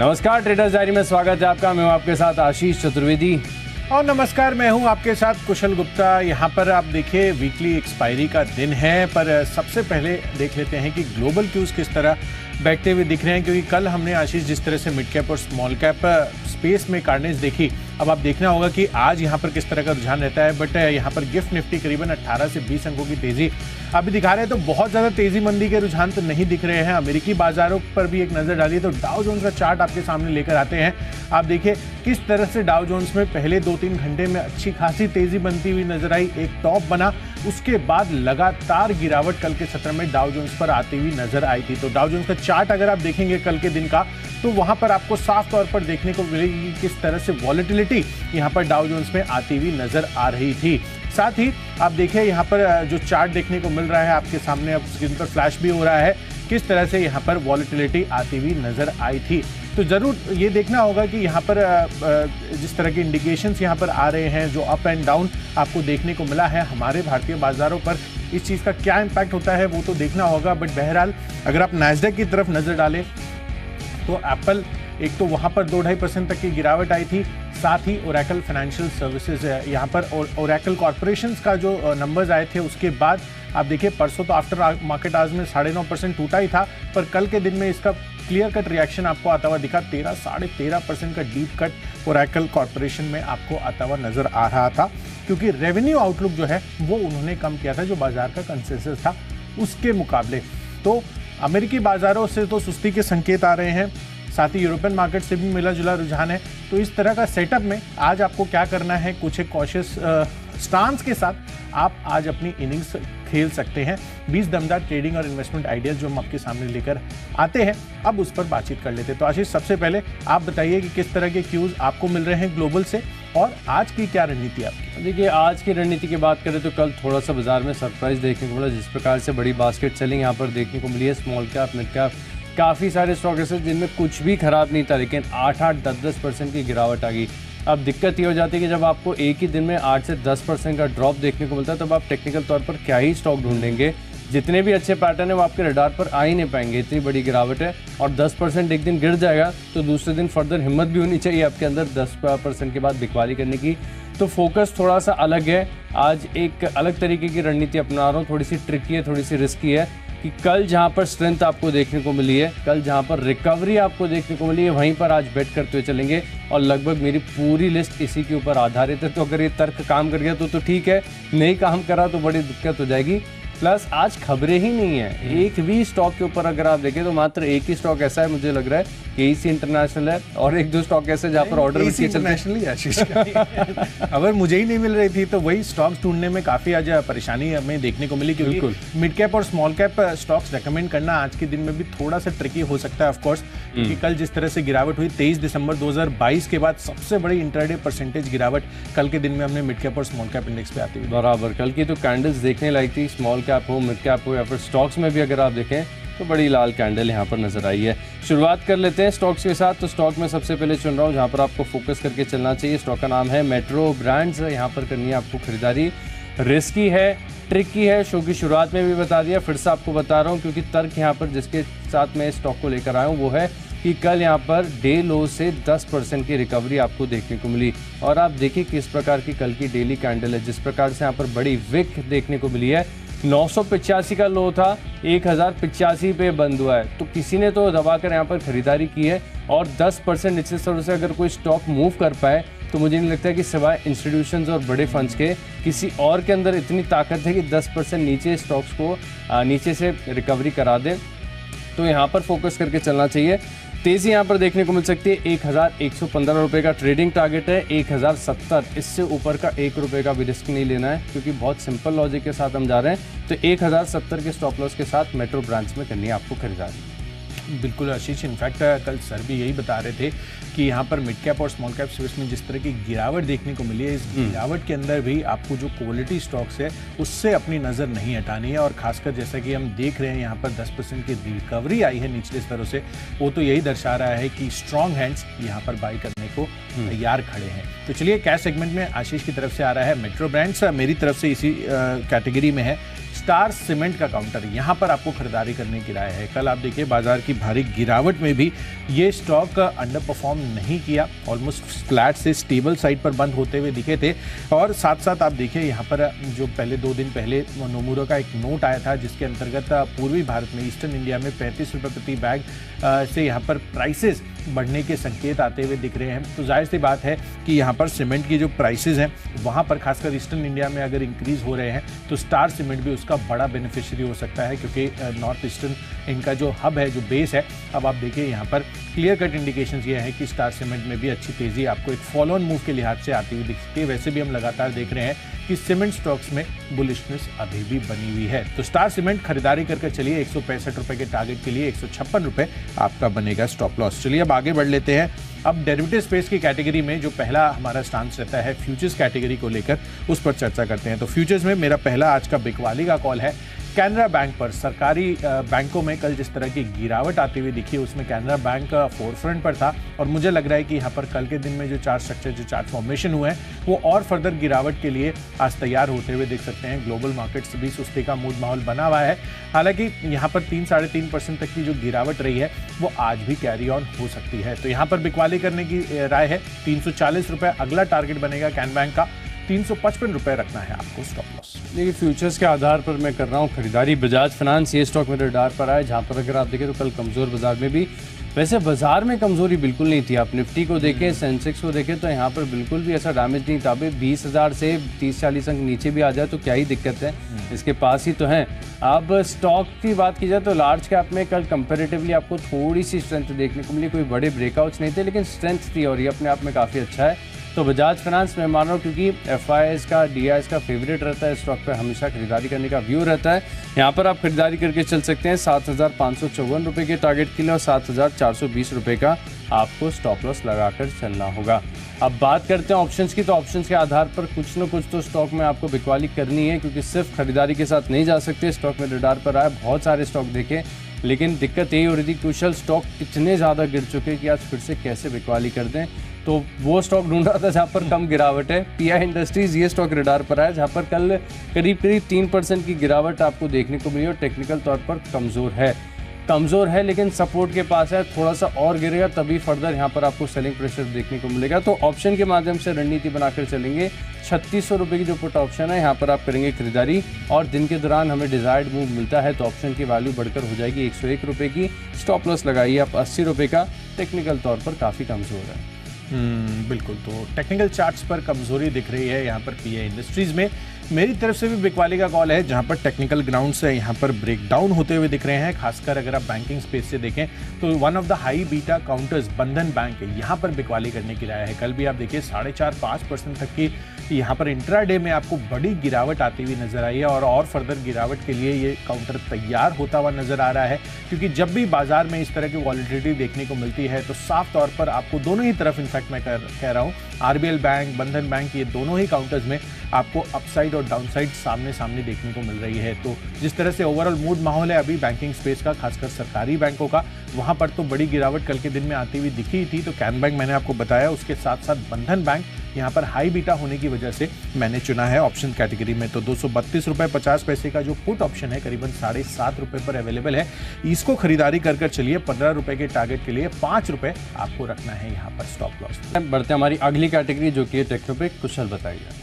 नमस्कार, traders diary में स्वागत है आपका। मैं हूं आपके साथ आशीष चतुर्वेदी। और नमस्कार, मैं हूं आपके साथ कुशल गुप्ता। यहाँ पर आप देखिए वीकली एक्सपायरी का दिन है, पर सबसे पहले देख लेते हैं कि ग्लोबल क्यूज किस तरह बैठते हुए दिख रहे हैं, क्योंकि कल हमने आशीष जिस तरह से मिड कैप और स्मॉल कैप स्पेस में कार्नेज देखी, अब आप देखना होगा कि आज यहाँ पर किस तरह का रुझान रहता है। बट यहाँ पर गिफ्ट निफ्टी करीबन 18 से 20 अंकों की तेजी अभी दिखा रहे हैं, तो बहुत ज़्यादा तेजी मंदी के रुझान तो नहीं दिख रहे हैं। अमेरिकी बाजारों पर भी एक नज़र डालिए तो डाउ जोन्स का चार्ट आपके सामने लेकर आते हैं। आप देखिए किस तरह से डाउ जोन्स में पहले 2-3 घंटे में अच्छी खासी तेजी बनती हुई नजर आई, एक टॉप बना, उसके बाद लगातार गिरावट कल के सत्र में डाउ जोन्स पर आती हुई नजर आई थी। तो डाउ जोन्स का चार्ट अगर आप देखेंगे कल के दिन का, तो वहां पर आपको साफ तौर पर देखने को मिलेगी किस तरह से वॉलेटिलिटी यहां पर डाउ जोन्स में आती हुई नजर आ रही थी। साथ ही आप देखिए यहाँ पर जो चार्ट देखने को मिल रहा है आपके सामने, अब स्क्रीन पर फ्लैश भी हो रहा है, किस तरह से यहाँ पर वॉलेटिलिटी आती हुई नजर आई थी। तो ज़रूर ये देखना होगा कि यहाँ पर जिस तरह के इंडिकेशंस यहाँ पर आ रहे हैं, जो अप एंड डाउन आपको देखने को मिला है हमारे भारतीय बाजारों पर, इस चीज़ का क्या इम्पैक्ट होता है वो तो देखना होगा। बट बहरहाल अगर आप नैस्डैक की तरफ नज़र डालें तो एप्पल एक तो वहाँ पर 2-2.5% तक की गिरावट आई थी। साथ ही ओरेकल फाइनेंशियल सर्विसेज यहाँ पर ओरेकल कॉर्पोरेशंस का जो नंबर्स आए थे, उसके बाद आप देखिए परसों तो आफ्टर मार्केट आज में 9.5% टूटा ही था, पर कल के दिन में इसका क्लियर कट रिएक्शन आपको आता हुआ दिखा। 13-13.5% का डीप कट ओरेकल कॉर्पोरेशन में आपको आता हुआ नजर आ रहा था, क्योंकि रेवेन्यू आउटलुक जो है वो उन्होंने कम किया था जो बाजार का कंसेंसस था उसके मुकाबले। तो अमेरिकी बाजारों से तो सुस्ती के संकेत आ रहे हैं, साथ ही यूरोपियन मार्केट से भी मिला जुला रुझान है। तो इस तरह का सेटअप में आज आपको क्या करना है, कुछ एक कॉशियस स्टांस के साथ आप आज अपनी इनिंग्स खेल सकते हैं। 20 दमदार ट्रेडिंग और इन्वेस्टमेंट आइडियाज जो हम आपके सामने लेकर आते हैं, अब उस पर बातचीत कर लेते हैं। तो आशीष, सबसे पहले आप बताइए कि किस तरह के क्यूज आपको मिल रहे हैं ग्लोबल से और आज की क्या रणनीति आपकी? देखिए, आज की रणनीति की बात करें तो कल थोड़ा सा बाजार में सरप्राइज देखने को मिला। जिस प्रकार से बड़ी बास्केट सेलिंग यहाँ पर देखने को मिली है, स्मॉल कैप, मिड कैप, काफ़ी सारे स्टॉक ऐसे जिनमें कुछ भी खराब नहीं था, लेकिन 8-8, 10-10% की गिरावट आ गई। अब दिक्कत ये हो जाती है कि जब आपको एक ही दिन में 8 से 10% का ड्रॉप देखने को मिलता है, तब आप टेक्निकल तौर पर क्या ही स्टॉक ढूंढेंगे। जितने भी अच्छे पैटर्न है वो आपके रडार पर आ ही नहीं पाएंगे, इतनी बड़ी गिरावट है। और 10% एक दिन गिर जाएगा तो दूसरे दिन फर्दर हिम्मत भी होनी चाहिए आपके अंदर 10% के बाद बिकवाली करने की। तो फोकस थोड़ा सा अलग है। आज एक अलग तरीके की रणनीति अपना रहा हूँ, थोड़ी सी ट्रिकी है, थोड़ी सी रिस्की है, कि कल जहाँ पर स्ट्रेंथ आपको देखने को मिली है, कल जहाँ पर रिकवरी आपको देखने को मिली है, वहीं पर आज बेट करते हुए चलेंगे। और लगभग मेरी पूरी लिस्ट इसी के ऊपर आधारित है। तो अगर ये तर्क काम कर गया तो ठीक है, नहीं काम करा तो बड़ी दिक्कत हो जाएगी। प्लस आज खबरें ही नहीं है एक भी स्टॉक के ऊपर। अगर आप देखें तो मात्र एक ही स्टॉक ऐसा है, मुझे लग रहा है केईसी इंटरनेशनल है, और 1-2 स्टॉक ऐसे जहाँ पर ऑर्डर इंटरनेशनली अगर मुझे ही नहीं मिल रही थी तो वही स्टॉक्स ढूंढने में काफी आज परेशानी हमें देखने को मिली, क्योंकि मिड कैप और स्मॉल कैप स्टॉक्स रेकमेंड करना आज के दिन में भी थोड़ा सा ट्रिकी हो सकता है ऑफकोर्स, क्योंकि कल जिस तरह से गिरावट हुई 23 दिसंबर 2022 के बाद सबसे बड़ी इंट्राडे परसेंटेज गिरावट कल के दिन में हमने मिड कैप और स्मॉल कैप इंडेक्स पे आती हुई बराबर। कल की तो कैंडल्स देखने लायक थी, स्मॉल कैप हो, मिड कैप हो, या फिर स्टॉक्स में भी अगर आप देखें तो बड़ी लाल कैंडल यहाँ पर नजर आई है। शुरुआत कर लेते हैं स्टॉक्स के साथ। तो स्टॉक में सबसे पहले चुन रहा हूँ जहाँ पर आपको फोकस करके चलना चाहिए। स्टॉक का नाम है मेट्रो ब्रांड्स। यहाँ पर करनी है आपको खरीदारी। रिस्की है, ट्रिकी है, शो की शुरुआत में भी बता दिया, फिर से आपको बता रहा हूँ, क्योंकि तर्क यहाँ पर जिसके साथ मैं स्टॉक को लेकर आया हूँ वो है कि कल यहाँ पर डे लो से 10% की रिकवरी आपको देखने को मिली। और आप देखिए किस प्रकार की कल की डेली कैंडल है, जिस प्रकार से यहाँ पर बड़ी विक देखने को मिली है। 985 का लो था, 1085 पे बंद हुआ है, तो किसी ने तो दबाकर यहाँ पर खरीदारी की है। और 10% नीचे से अगर कोई स्टॉक मूव कर पाए तो मुझे नहीं लगता है कि सिवाय इंस्टीट्यूशंस और बड़े फंड्स के किसी और के अंदर इतनी ताकत है कि 10% नीचे स्टॉक्स को नीचे से रिकवरी करा दे। तो यहाँ पर फोकस करके चलना चाहिए। तेज़ी यहाँ पर देखने को मिल सकती है। 1115 रुपये का ट्रेडिंग टारगेट है, 1070, इससे ऊपर का 1 रुपये का भी रिस्क नहीं लेना है, क्योंकि बहुत सिंपल लॉजिक के साथ हम जा रहे हैं। तो 1070 के स्टॉप लॉस के साथ मेट्रो ब्रांच में करनी है आपको खरीदारी। बिल्कुल आशीष, इनफैक्ट कल सर भी यही बता रहे थे कि यहाँ पर मिड कैप और स्मॉल कैप स्पेस में जिस तरह की गिरावट देखने को मिली है, इस गिरावट के अंदर भी आपको जो क्वालिटी स्टॉक्स है उससे अपनी नज़र नहीं हटानी है। और खासकर जैसा कि हम देख रहे हैं यहाँ पर 10% की रिकवरी आई है निचले स्तरों से, वो तो यही दर्शा रहा है कि स्ट्रॉन्ग हैंड्स यहाँ पर बाई करने को तैयार खड़े हैं। तो चलिए कैश सेगमेंट में आशीष की तरफ से आ रहा है मेट्रो ब्रांड्स, मेरी तरफ से इसी कैटेगरी में है स्टार सीमेंट का काउंटर, यहाँ पर आपको खरीदारी करने की राय है। कल आप देखिए बाजार की भारी गिरावट में भी ये स्टॉक अंडर परफॉर्म नहीं किया, ऑलमोस्ट फ्लैट से स्टेबल साइड पर बंद होते हुए दिखे थे। और साथ साथ आप देखिए यहाँ पर जो पहले 2 दिन पहले नोमुरा का एक नोट आया था जिसके अंतर्गत पूर्वी भारत में ईस्टर्न इंडिया में 35 रुपये प्रति बैग से यहाँ पर प्राइसेस बढ़ने के संकेत आते हुए दिख रहे हैं। तो जाहिर सी बात है कि यहाँ पर सीमेंट की जो प्राइसेस हैं वहाँ पर खासकर ईस्टर्न इंडिया में अगर इंक्रीज हो रहे हैं तो स्टार सीमेंट भी उसका बड़ा बेनिफिशियरी हो सकता है, क्योंकि नॉर्थ ईस्टर्न इनका जो हब है, जो बेस है, अब आप देखिए यहाँ पर क्लियर कट इंडिकेशंस ये है कि स्टार सीमेंट में भी अच्छी तेजी आपको एक फॉलो ऑन मूव के लिहाज से आती हुई दिखती है। वैसे भी हम लगातार देख रहे हैं कि सीमेंट स्टॉक्स में बुलिशनेस अभी भी बनी हुई है। तो स्टार सीमेंट खरीदारी करके चलिए, 165 रुपए के टारगेट के लिए 156 रुपए आपका बनेगा स्टॉप लॉस। चलिए अब आगे बढ़ लेते हैं। अब डेरिवेटिव स्पेस की कैटेगरी में जो पहला हमारा स्टांस रहता है फ्यूचर्स कैटेगरी को लेकर, उस पर चर्चा करते हैं। तो फ्यूचर्स में मेरा पहला आज का बिकवाली का कॉल है कैनरा बैंक पर। सरकारी बैंकों में कल जिस तरह की गिरावट आती हुई दिखी उसमें कैनरा बैंक फोरफ्रंट पर था, और मुझे लग रहा है कि यहाँ पर कल के दिन में जो चार्ट स्ट्रक्चर, जो चार्ट फॉर्मेशन हुए हैं वो और फर्दर गिरावट के लिए आज तैयार होते हुए दिख सकते हैं। ग्लोबल मार्केट्स भी सुस्ती का मूड माहौल बना हुआ है। हालांकि यहाँ पर 3-3.5% तक की जो गिरावट रही है वो आज भी कैरी ऑन हो सकती है। तो यहाँ पर बिकवाली करने की राय है। 340 रुपये अगला टारगेट बनेगा कैन बैंक का, 355 रुपये रखना है आपको स्टॉप लॉस। देखिए फ्यूचर्स के आधार पर मैं कर रहा हूँ खरीदारी। बजाज फाइनेंस ये स्टॉक मेरे रडार पर आया, जहाँ पर अगर आप देखें तो कल कमज़ोर बाजार में भी, वैसे बाजार में कमज़ोरी बिल्कुल नहीं थी। आप निफ्टी को देखें, सेंसेक्स को देखें तो यहाँ पर बिल्कुल भी ऐसा डैमेज नहीं था। अभी 20,000 से 30-40 अंक नीचे भी आ जाए तो क्या ही दिक्कत है, इसके पास ही तो है। अब स्टॉक की बात की जाए तो लार्ज कैप में कल कंपैरेटिवली आपको थोड़ी सी स्ट्रेंथ देखने को मिली। कोई बड़े ब्रेकआउट्स नहीं थे लेकिन स्ट्रेंथ थी, और ये अपने आप में काफ़ी अच्छा है। तो बजाज फाइनेंस मैं मान रहा हूँ, क्योंकि FIs का DIs का फेवरेट रहता है, स्टॉक पर हमेशा खरीदारी करने का व्यू रहता है। यहाँ पर आप खरीदारी करके चल सकते हैं 7,554 रुपये के टारगेट के लिए, और 7,420 रुपये का आपको स्टॉप लॉस लगाकर चलना होगा। अब बात करते हैं ऑप्शंस की, तो ऑप्शंस के आधार पर कुछ न कुछ तो स्टॉक में आपको बिकवाली करनी है, क्योंकि सिर्फ खरीदारी के साथ नहीं जा सकते। स्टॉक में रडार पर आया, बहुत सारे स्टॉक देखे, लेकिन दिक्कत यही हो रही थी कुशल स्टॉक इतने ज़्यादा गिर चुके कि आज फिर से कैसे बिकवाली कर दें। तो वो स्टॉक ढूंढ रहा था जहाँ पर कम गिरावट है। PI इंडस्ट्रीज ये स्टॉक रडार पर आया, जहाँ पर कल करीब 3% की गिरावट आपको देखने को मिली, और टेक्निकल तौर पर कमज़ोर है लेकिन सपोर्ट के पास है। थोड़ा सा और गिरेगा तभी फर्दर यहाँ पर आपको सेलिंग प्रेशर देखने को मिलेगा। तो ऑप्शन के माध्यम से रणनीति बनाकर चलेंगे। 3600 रुपये की जो पुट ऑप्शन है यहाँ पर आप करेंगे खरीदारी, और दिन के दौरान हमें डिजायर्ड मूव मिलता है तो ऑप्शन की वैल्यू बढ़कर हो जाएगी 101 रुपये की। स्टॉप लॉस लगाइए आप 80 रुपये का, टेक्निकल तौर पर काफ़ी कमज़ोर है। बिल्कुल, तो टेक्निकल चार्ट्स पर कमजोरी दिख रही है यहाँ पर PI इंडस्ट्रीज में। मेरी तरफ से भी बिकवाली का कॉल है, जहाँ पर टेक्निकल ग्राउंड से यहाँ पर ब्रेकडाउन होते हुए दिख रहे हैं। खासकर अगर आप बैंकिंग स्पेस से देखें तो one of the high beta counters बंधन बैंक है, यहाँ पर बिकवाली करने की राय है। कल भी आप देखिए 4.5-5% तक की यहाँ पर इंट्राडे में आपको बड़ी गिरावट आती हुई नजर आई है, और फर्दर गिरावट के लिए ये काउंटर तैयार होता हुआ नजर आ रहा है। क्योंकि जब भी बाजार में इस तरह की वॉलिटिलिटी देखने को मिलती है तो साफ तौर पर आपको दोनों ही तरफ, इनफैक्ट मैं कह रहा हूँ RBL बैंक, बंधन बैंक, ये दोनों ही काउंटर्स में आपको अपसाइड और डाउनसाइड सामने देखने को मिल रही है। तो जिस तरह से ओवरऑल मूड माहौल है अभी बैंकिंग स्पेस का, खासकर सरकारी बैंकों का, वहां पर तो बड़ी गिरावट कल के दिन में आती हुई दिखी थी। तो कैन बैंक मैंने आपको बताया, उसके साथ साथ बंधन बैंक यहाँ पर हाई बीटा होने की वजह से मैंने चुना है ऑप्शन कैटेगरी में। तो 232 रुपये 50 पैसे का जो पुट ऑप्शन है करीबन 7.5 रुपये पर अवेलेबल है। इसको खरीदारी कर चलिए। 15 रुपये के टारगेट के लिए 5 रुपये आपको रखना है यहाँ पर स्टॉप लॉस। बढ़ते हमारी अगली कैटेगरी जो कि है टेक्नो पे। कुशल बताइए।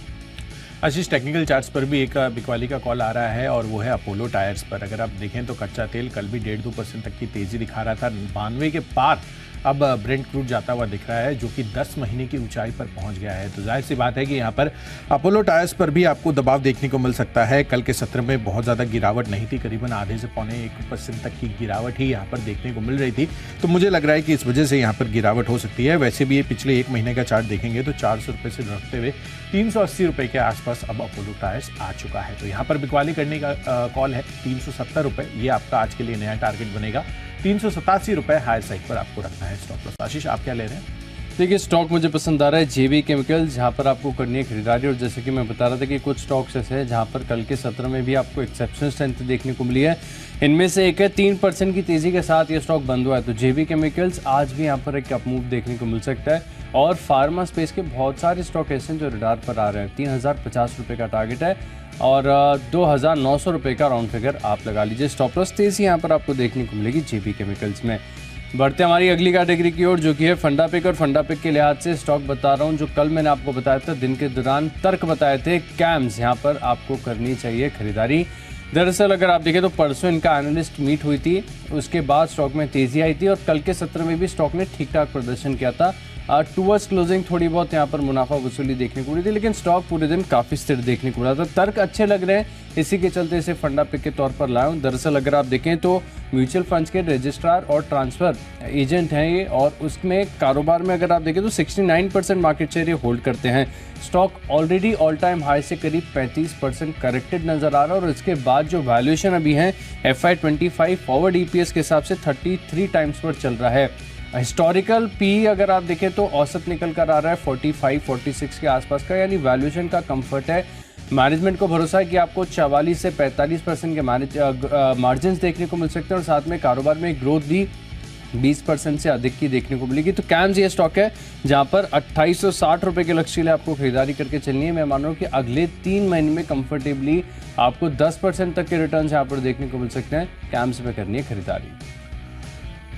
आशीष, टेक्निकल चार्ट्स पर भी एक बिकवाली का कॉल आ रहा है, और वो है अपोलो टायर्स पर। अगर आप देखें तो कच्चा तेल कल भी 1.5-2% तक की तेजी दिखा रहा था, 92 के पार अब ब्रेंट क्रूड जाता हुआ दिख रहा है, जो कि 10 महीने की ऊंचाई पर पहुंच गया है। तो जाहिर सी बात है कि यहाँ पर अपोलो टायर्स पर भी आपको दबाव देखने को मिल सकता है। कल के सत्र में बहुत ज़्यादा गिरावट नहीं थी, करीबन आधे से पौने 1% तक की गिरावट ही यहाँ पर देखने को मिल रही थी। तो मुझे लग रहा है कि इस वजह से यहाँ पर गिरावट हो सकती है। वैसे भी ये पिछले 1 महीने का चार्ट देखेंगे तो 400 रुपये से रखते हुए 380 रुपये के आसपास अब अपोलो टायर्स आ चुका है। तो यहाँ पर बिकवाली करने का कॉल है 370 रुपये, ये आपका आज के लिए नया टारगेट बनेगा। 387 रुपये हायर साइड पर आपको रखना है स्टॉप लॉस। आशीष, आप क्या ले रहे हैं? देखिए स्टॉक मुझे पसंद आ रहा है JB केमिकल्स, जहाँ पर आपको करनी है खरीदारी। और जैसे कि मैं बता रहा था कि कुछ स्टॉक्स ऐसे हैं जहाँ पर कल के सत्र में भी आपको एक्सेप्शनल स्ट्रेंथ देखने को मिली है। इनमें से एक है 3% की तेज़ी के साथ ये स्टॉक बंद हुआ है। तो JB केमिकल्स आज भी यहाँ पर एक अप मूव देखने को मिल सकता है। और फार्मा स्पेस के बहुत सारे स्टॉक ऐसे हैं जो रडार पर आ रहे हैं। 3050 रुपये का टारगेट है। और 2,900 रुपये का राउंड फिगर आप लगा लीजिए। स्टॉप लॉस तेजी यहाँ पर आपको देखने को मिलेगी जेबी केमिकल्स में। बढ़ते हमारी अगली कैटेगरी की ओर, जो कि है फंडा पिक। और फंडा पिक के लिहाज से स्टॉक बता रहा हूँ जो कल मैंने आपको बताया था, दिन के दौरान तर्क बताए थे। कैम्स यहाँ पर आपको करनी चाहिए खरीदारी। दरअसल अगर आप देखें तो परसों इनका एनालिस्ट मीट हुई थी, उसके बाद स्टॉक में तेजी आई थी और कल के सत्र में भी स्टॉक ने ठीक ठाक प्रदर्शन किया था। टूवर्ड्स क्लोजिंग थोड़ी बहुत यहाँ पर मुनाफा वसूली देखने को मिली थी, लेकिन स्टॉक पूरे दिन काफ़ी स्थिर देखने को मिला था। तर्क अच्छे लग रहे हैं, इसी के चलते इसे फंडा पिक के तौर पर लाया हूँ। दरअसल अगर आप देखें तो म्यूचुअल फंड्स के रजिस्ट्रार और ट्रांसफर एजेंट हैं ये, और उसमें कारोबार में अगर आप देखें तो 69% मार्केट शेयर ये होल्ड करते हैं। Stock already all time high से करीब 35% करेक्टेड नजर आ रहा है और इसके बाद जो वैल्यूएशन अभी है FY25 फॉरवर्ड EPS के हिसाब से 33 टाइम्स पर चल रहा है। हिस्टोरिकल पी अगर आप देखें तो औसत निकल कर आ रहा है 45-46 के आसपास का, यानी वैल्यूएशन का कंफर्ट है। मैनेजमेंट को भरोसा है कि आपको 44 से 45% के मार्जिन देखने को मिल सकते हैं और साथ में कारोबार में ग्रोथ भी 20% से अधिक की देखने को मिलेगी। तो कैम्स ये स्टॉक है जहां पर 2860 रुपये के लक्ष्य के लिए आपको खरीदारी करके चलनी है। मैं मान रहा हूँ कि अगले 3 महीने में कंफर्टेबली आपको 10% तक के रिटर्न यहाँ पर देखने को मिल सकते हैं। कैम्स में करनी है खरीदारी।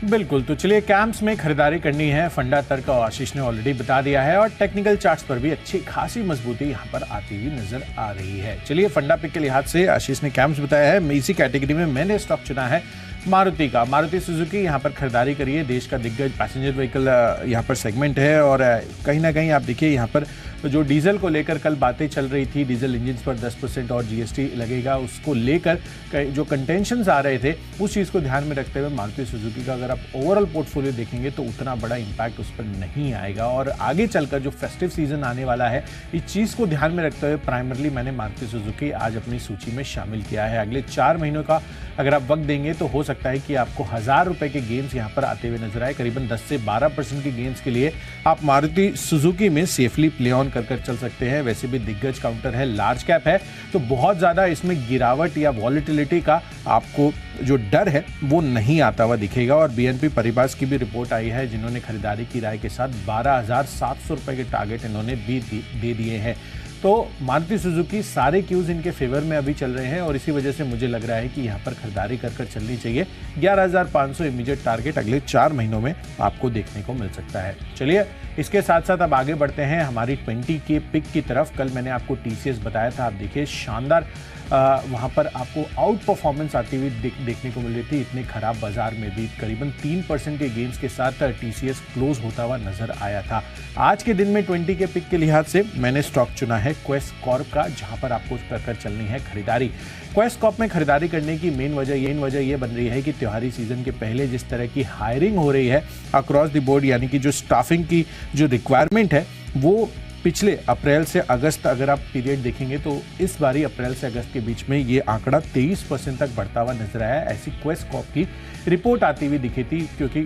बिल्कुल, तो चलिए कैम्स में खरीदारी करनी है। फंडा तर्क और आशीष ने ऑलरेडी बता दिया है और टेक्निकल चार्ट्स पर भी अच्छी खासी मजबूती यहाँ पर आती हुई नजर आ रही है। चलिए फंडा पिक के लिहाज से आशीष ने कैम्स बताया है, इसी कैटेगरी में मैंने स्टॉक चुना है मारुति का। मारुति सुजुकी यहाँ पर खरीदारी करिए। देश का दिग्गज पैसेंजर व्हीकल यहाँ पर सेगमेंट है और कहीं ना कहीं आप देखिए यहाँ पर जो डीजल को लेकर कल बातें चल रही थी, डीजल इंजन पर 10% और GST लगेगा, उसको लेकर जो कंटेंशंस आ रहे थे उस चीज़ को ध्यान में रखते हुए मारुति सुजुकी का अगर आप ओवरऑल पोर्टफोलियो देखेंगे तो उतना बड़ा इंपैक्ट उस पर नहीं आएगा। और आगे चलकर जो फेस्टिव सीजन आने वाला है, इस चीज़ को ध्यान में रखते हुए प्राइमरली मैंने मारुति सुजुकी आज अपनी सूची में शामिल किया है। अगले 4 महीनों का अगर आप वक्त देंगे तो हो सकता है कि आपको 1000 रुपये के गेन्स यहाँ पर आते हुए नजर आए। करीबन 10 से 12% के गेन्स के लिए आप मारुति सुजुकी में सेफली प्ले ऑन कर चल सकते हैं। वैसे भी दिग्गज काउंटर है, लार्ज कैप है, तो बहुत ज़्यादा इसमें गिरावट या वॉलिटिलिटी का आपको जो डर है वो नहीं आता हुआ दिखेगा। और BNP परिबास की भी रिपोर्ट आई है, जिन्होंने खरीदारी की राय के साथ 12,700 रुपये के टारगेट इन्होंने भी दे दिए हैं। तो मारुति सुजुकी सारे क्यूज इनके फेवर में अभी चल रहे हैं और इसी वजह से मुझे लग रहा है कि यहाँ पर खरीदारी कर चलनी चाहिए। 11,500 इमीडिएट टारगेट अगले 4 महीनों में आपको देखने को मिल सकता है। चलिए इसके साथ साथ अब आगे बढ़ते हैं हमारी 20 के पिक की तरफ। कल मैंने आपको TCS बताया था, आप देखिए शानदार वहाँ पर आपको आउट परफॉर्मेंस आती हुई देखने को मिल रही थी। इतने खराब बाजार में भी करीबन 3% के गेंस के साथ TCS क्लोज होता हुआ नजर आया था। आज के दिन में 20 के पिक के लिहाज से मैंने स्टॉक चुना है क्वेस्ट कॉर्प का, जहां पर आपको कर चलनी है खरीदारी। क्वेस्ट कॉर्प में खरीदारी करने की मेन वजह ये बन रही है कि त्योहारी सीजन के पहले जिस तरह की हायरिंग हो रही है अक्रॉस द बोर्ड, यानी कि जो स्टाफिंग की जो रिक्वायरमेंट है वो पिछले अप्रैल से अगस्त अगर आप पीरियड देखेंगे तो इस बारी अप्रैल से अगस्त के बीच में ये आंकड़ा 23% तक बढ़ता हुआ नजर आया। ऐसी क्वेस्ट कॉर्प की रिपोर्ट आती हुई दिखी थी, क्योंकि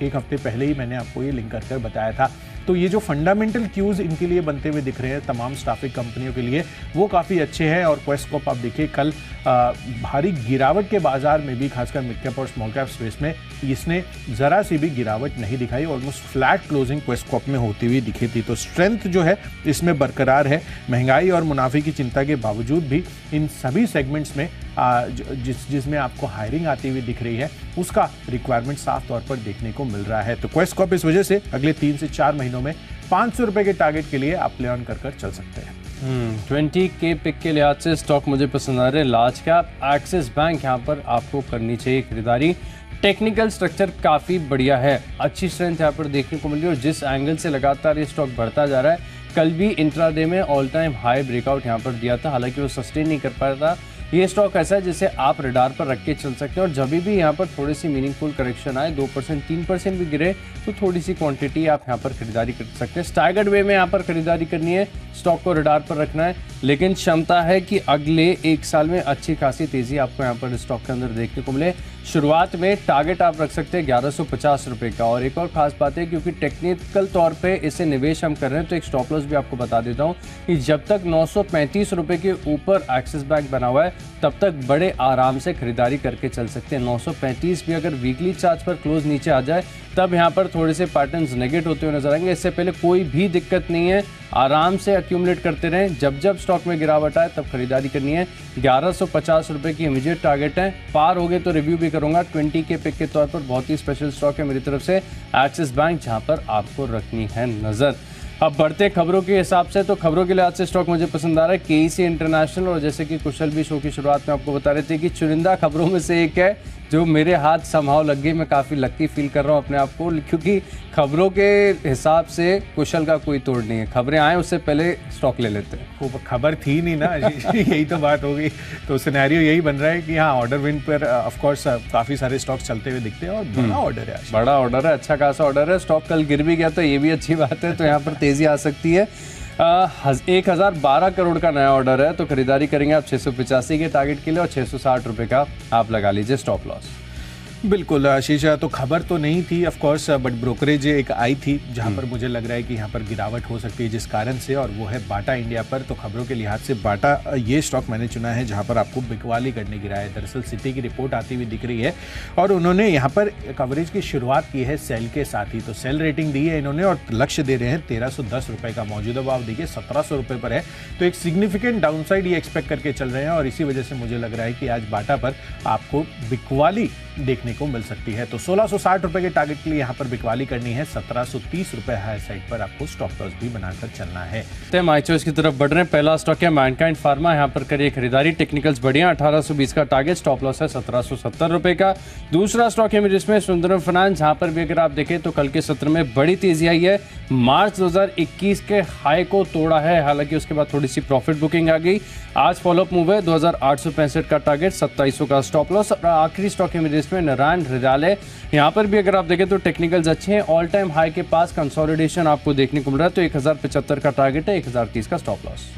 एक हफ्ते पहले ही मैंने आपको ये लिंक कर बताया था। तो ये जो फंडामेंटल क्यूज इनके लिए बनते हुए दिख रहे हैं तमाम स्टाफिंग कंपनियों के लिए, वो काफ़ी अच्छे हैं। और क्वेस्ट कॉर्प आप देखिए कल भारी गिरावट के बाजार में भी, खासकर मिड कैप और स्मॉल कैप स्पेस में इसने ज़रा सी भी गिरावट नहीं दिखाई। Almost flat closing quest Corp में होती हुई दिखी थी। तो स्ट्रेंथ जो है इसमें बरकरार है। महंगाई और मुनाफे की चिंता के बावजूद भी इन सभी सेगमेंट्स में जिसमें आपको हायरिंग आती हुई दिख रही है उसका रिक्वायरमेंट साफ तौर पर देखने को मिल रहा है। तो क्वेस्ट कॉर्प इस वजह से अगले 3 से 4 महीनों में 500 रुपये के टारगेट के लिए आप प्ले ऑन कर चल सकते हैं। 20 के पिक के लिहाज से स्टॉक मुझे पसंद आ रहे हैं। लार्ज कैप एक्सिस बैंक यहाँ पर आपको करनी चाहिए खरीदारी। टेक्निकल स्ट्रक्चर काफ़ी बढ़िया है, अच्छी स्ट्रेंथ यहाँ पर देखने को मिल रही है और जिस एंगल से लगातार ये स्टॉक बढ़ता जा रहा है, कल भी इंट्राडे में ऑल टाइम हाई ब्रेकआउट यहाँ पर दिया था, हालांकि वो सस्टेन नहीं कर पाया था। ये स्टॉक ऐसा है जिसे आप रडार पर रख के चल सकते हैं और जब भी यहाँ पर थोड़ी सी मीनिंगफुल करेक्शन आए, 2% 3% भी गिरे तो थोड़ी सी क्वांटिटी आप यहाँ पर खरीदारी कर सकते हैं। स्टैगर्ड वे में यहाँ पर खरीदारी करनी है, स्टॉक को रडार पर रखना है, लेकिन क्षमता है कि अगले 1 साल में अच्छी खासी तेजी आपको यहाँ पर स्टॉक के अंदर देखने को मिले। शुरुआत में टारगेट आप रख सकते हैं 1150 रुपये का। और एक और खास बात है, क्योंकि टेक्निकल तौर पे इसे निवेश हम कर रहे हैं, तो एक स्टॉप लॉस भी आपको बता देता हूँ कि जब तक 935 रुपये के ऊपर एक्सिस बैंक बना हुआ है तब तक बड़े आराम से खरीदारी करके चल सकते हैं। 935 भी अगर वीकली चार्ज पर क्लोज नीचे आ जाए तब यहाँ पर थोड़े से पैटर्न्स नेगेट होते हुए नजर आएंगे। इससे पहले कोई भी दिक्कत नहीं है, आराम से अक्यूमुलेट करते रहें। जब जब स्टॉक में गिरावट आए तब खरीदारी करनी है। 1150 रुपये की इमीडिएट टारगेट है, पार हो गए तो रिव्यू भी करूंगा। 20 के पिक के तौर पर बहुत ही स्पेशल स्टॉक है मेरी तरफ से, एक्सिस बैंक, जहां पर आपको रखनी है नज़र। अब बढ़ते खबरों के हिसाब से, तो खबरों के लिहाज से स्टॉक मुझे पसंद आ रहा है केईसी इंटरनेशनल, और जैसे कि कुशल भी शो की शुरुआत में आपको बता रहे थे कि चुनिंदा खबरों में से एक है जो मेरे हाथ समहाव लग गई। मैं काफ़ी लकी फील कर रहा हूँ अपने आप को, क्योंकि खबरों के हिसाब से कुशल का कोई तोड़ नहीं है। खबरें आए उससे पहले स्टॉक ले लेते हैं। वो खबर थी नहीं ना यही तो बात हो गई। तो सिनेरियो यही बन रहा है कि हाँ, ऑर्डर विन पर ऑफ कोर्स काफ़ी सारे स्टॉक्स चलते हुए दिखते हैं और बड़ा ऑर्डर है, बड़ा ऑर्डर है, अच्छा खासा ऑर्डर है। स्टॉक कल गिर भी गया तो ये भी अच्छी बात है, तो यहाँ पर तेज़ी आ सकती है। 1012 करोड़ का नया ऑर्डर है, तो खरीदारी करेंगे आप 685 के टारगेट के लिए, और 660 रुपये का आप लगा लीजिए स्टॉप लॉस। बिल्कुल आशीष, तो खबर तो नहीं थी ऑफ कोर्स, बट ब्रोकरेज एक आई थी जहां पर मुझे लग रहा है कि यहाँ पर गिरावट हो सकती है जिस कारण से, और वो है बाटा इंडिया पर। तो खबरों के लिहाज से बाटा ये स्टॉक मैंने चुना है जहां पर आपको बिकवाली करने गिरा है। दरअसल सिटी की रिपोर्ट आती हुई दिख रही है और उन्होंने यहाँ पर कवरेज की शुरुआत की है सेल के साथ ही। तो सेल रेटिंग दी है इन्होंने और लक्ष्य दे रहे हैं 1310 रुपये का। मौजूदा भाव देखिए 1700 रुपये पर है, तो एक सिग्निफिकेंट डाउनसाइड ये एक्सपेक्ट करके चल रहे हैं, और इसी वजह से मुझे लग रहा है कि आज बाटा पर आपको बिकवाली देखने को मिल सकती है। तो 1660 रुपए के टारगेट के लिए यहाँ पर बिकवाली करनी है। 1730 रुपए हाई साइड पर आपको स्टॉप लॉस भी बनाकर चलना है। माय चॉइस की तरफ बढ़ रहे हैं। पहला स्टॉक है मैनकाइंड फार्मा, यहाँ पर करिए खरीदारी। टेक्निकल्स बढ़िया, 1820 का टारगेट, स्टॉप लॉस है 1770 रुपए का। दूसरा स्टॉक है जिसमें सुंदरम फाइनेंस, जहाँ पर भी अगर आप देखें तो कल के सत्र में बड़ी तेजी आई है। मार्च 2021 के हाई को तोड़ा है, हालांकि उसके बाद थोड़ी सी प्रॉफिट बुकिंग आ गई। आज फॉलोअप मूव है, 2865 का टारगेट, 2700 का स्टॉप लॉस। आखिरी स्टॉक है जिसमें नारायण हृदयालय, यहाँ पर भी अगर आप देखें तो टेक्निकल्स अच्छे हैं, ऑल टाइम हाई के पास कंसोलिडेशन आपको देखने को मिल रहा है, तो 1075 का टारगेट है, 1030 का स्टॉप लॉस।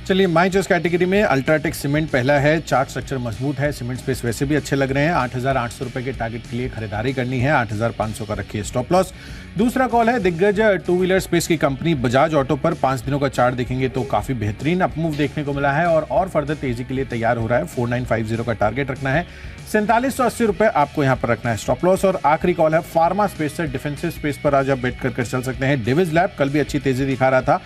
चलिए माय चॉइस कैटेगरी में अल्ट्राटेक सीमेंट पहला है। चार्ट स्ट्रक्चर मजबूत है, सीमेंट स्पेस वैसे भी अच्छे लग रहे हैं। 8800 रुपए के टारगेट के लिए खरीदारी करनी है, 8500 का रखिए स्टॉप लॉस। दूसरा कॉल है दिग्गज टू व्हीलर स्पेस की कंपनी बजाज ऑटो पर। 5 दिनों का चार्ट देखेंगे तो काफी बेहतरीन अपमूव देखने को मिला है और फर्दर तेजी के लिए तैयार हो रहा है। 4950 का टारगेट रखना है, 4780 रुपए आपको यहाँ पर रखना है स्टॉप लॉस। और आखिरी कॉल है फार्मा स्पेस से, डिफेंसिव स्पेस पर आज आप बेट कर चल सकते हैं। डिविज लैब कल भी अच्छी तेजी दिखा रहा था,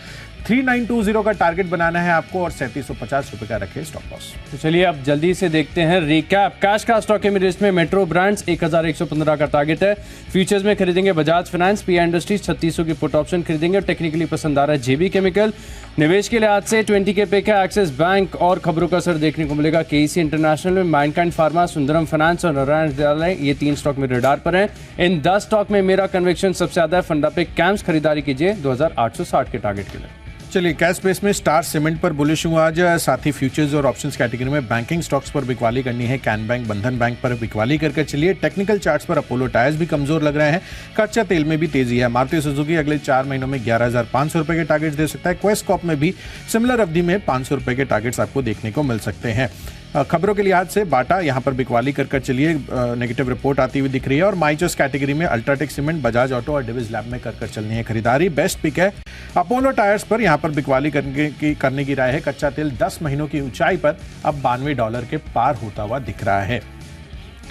3920 का टारगेट बनाना है आपको, और 3750 रुपए का रखे स्टॉप लॉस। तो चलिए अब जल्दी से देखते हैं रिकैप। कैश का स्टॉक है मेरे इसमें मेट्रो ब्रांड्स, 1115 का टारगेट है। फ्यूचर्स में खरीदेंगे बजाज फाइनेंस, पीआई इंडस्ट्रीज 3600 की पुट ऑप्शन खरीदेंगे, और टेक्निकली पसंद आ रहा है जेबी केमिकल। निवेश के लिहाज से 20 के पे का एक्सिस बैंक, और खबरों का असर देखने को मिलेगा केईसी इंटरनेशनल में। मैनकाइंड फार्मा, सुंदरम फाइनेंस और नारायण हृदयालय, ये 3 स्टॉक मेरे रडार पर हैं। इन 10 स्टॉक में मेरा कन्विक्शन सबसे ज्यादा है। फंडा पे कैम्स खरीदारी कीजिए 2860 के टारगेट के लिए। चलिए कैश स्पेस में स्टार सीमेंट पर बुलिश हूँ आज, साथ ही फ्यूचर्स और ऑप्शंस कैटेगरी में बैंकिंग स्टॉक्स पर बिकवाली करनी है। कैन बैंक, बंधन बैंक पर बिकवाली करके चलिए। टेक्निकल चार्ट्स पर अपोलो टायर्स भी कमजोर लग रहे हैं। कच्चा तेल में भी तेजी है। मारुति सुजुकी अगले 4 महीनों में 11500 रुपए के टारगेट दे सकता है। क्वेस्ट कॉप में भी सिमिलर अवधि में 500 रुपए के टारगेट्स आपको देखने को मिल सकते हैं। खबरों के लिहाज से बाटा यहाँ पर बिकवाली कर चलिए, नेगेटिव रिपोर्ट आती हुई दिख रही है। और माय चॉइस कैटेगरी में अल्ट्राटेक सीमेंट, बजाज ऑटो और डिविज लैब में कर चलनी है खरीदारी। बेस्ट पिक है अपोलो टायर्स पर, यहाँ पर बिकवाली करने की राय है। कच्चा तेल 10 महीनों की ऊंचाई पर अब $92 के पार होता हुआ दिख रहा है।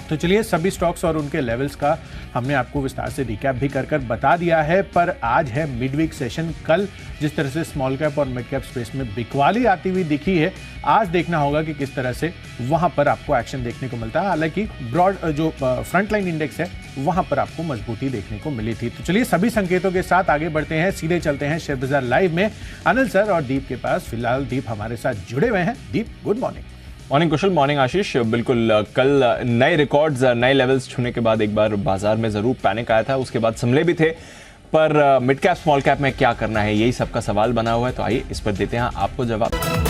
तो चलिए सभी स्टॉक्स और उनके लेवल्स का हमने आपको विस्तार से रिकैप भी कर बता दिया है। पर आज है मिड वीक सेशन। कल जिस तरह से स्मॉल कैप और मिड कैप स्पेस में बिकवाली आती हुई दिखी है, आज देखना होगा कि किस तरह से वहां पर आपको एक्शन देखने को मिलता है। हालांकि ब्रॉड जो फ्रंट लाइन इंडेक्स है वहां पर आपको मजबूती देखने को मिली थी। तो चलिए सभी संकेतों के साथ आगे बढ़ते हैं, सीधे चलते हैं शेयर बाजार लाइव में अनिल सर और दीप के पास। फिलहाल दीप हमारे साथ जुड़े हुए हैं। दीप, गुड मॉर्निंग। मॉर्निंग कुशल, मॉर्निंग आशीष। बिल्कुल कल नए रिकॉर्ड्स, नए लेवल्स छूने के बाद एक बार बाजार में जरूर पैनिक आया था, उसके बाद संभले भी थे। पर मिड कैप स्मॉल कैप में क्या करना है, यही सबका सवाल बना हुआ है। तो आइए इस पर देते हैं आपको जवाब।